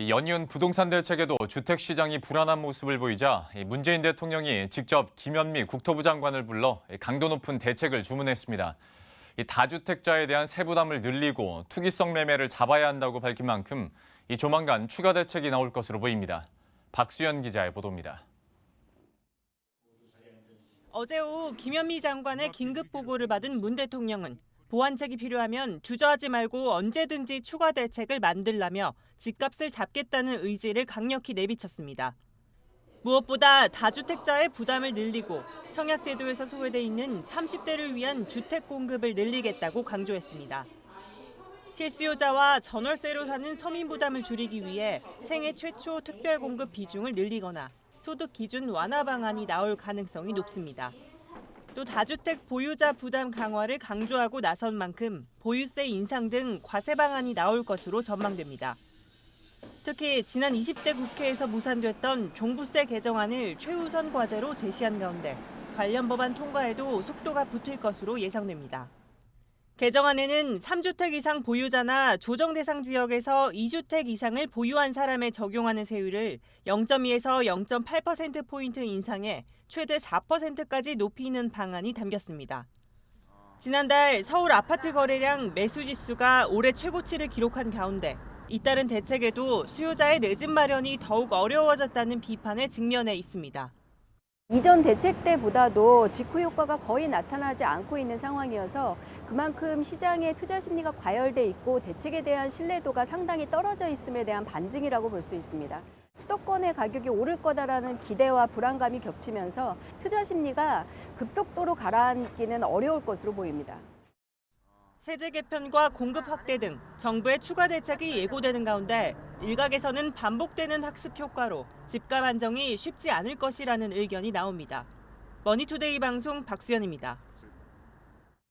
연이은 부동산 대책에도 주택 시장이 불안한 모습을 보이자 문재인 대통령이 직접 김현미 국토부 장관을 불러 강도 높은 대책을 주문했습니다. 다주택자에 대한 세부담을 늘리고 투기성 매매를 잡아야 한다고 밝힌 만큼 조만간 추가 대책이 나올 것으로 보입니다. 박수연 기자의 보도입니다. 어제 오후 김현미 장관의 긴급 보고를 받은 문 대통령은 보완책이 필요하면 주저하지 말고 언제든지 추가 대책을 만들라며 집값을 잡겠다는 의지를 강력히 내비쳤습니다. 무엇보다 다주택자의 부담을 늘리고 청약제도에서 소외돼 있는 30대를 위한 주택 공급을 늘리겠다고 강조했습니다. 실수요자와 전월세로 사는 서민 부담을 줄이기 위해 생애 최초 특별 공급 비중을 늘리거나 소득 기준 완화 방안이 나올 가능성이 높습니다. 또 다주택 보유자 부담 강화를 강조하고 나선 만큼 보유세 인상 등 과세 방안이 나올 것으로 전망됩니다. 특히 지난 20대 국회에서 무산됐던 종부세 개정안을 최우선 과제로 제시한 가운데 관련 법안 통과에도 속도가 붙을 것으로 예상됩니다. 개정안에는 3주택 이상 보유자나 조정 대상 지역에서 2주택 이상을 보유한 사람에 적용하는 세율을 0.2에서 0.8%포인트 인상해 최대 4%까지 높이는 방안이 담겼습니다. 지난달 서울 아파트 거래량 매수 지수가 올해 최고치를 기록한 가운데 잇따른 대책에도 수요자의 내 집 마련이 더욱 어려워졌다는 비판에 직면해 있습니다. 이전 대책 때보다도 직후 효과가 거의 나타나지 않고 있는 상황이어서 그만큼 시장의 투자 심리가 과열돼 있고 대책에 대한 신뢰도가 상당히 떨어져 있음에 대한 반증이라고 볼 수 있습니다. 수도권의 가격이 오를 거다라는 기대와 불안감이 겹치면서 투자 심리가 급속도로 가라앉기는 어려울 것으로 보입니다. 세제 개편과 공급 확대 등 정부의 추가 대책이 예고되는 가운데 일각에서는 반복되는 학습 효과로 집값 안정이 쉽지 않을 것이라는 의견이 나옵니다. 머니투데이 방송 박수연입니다.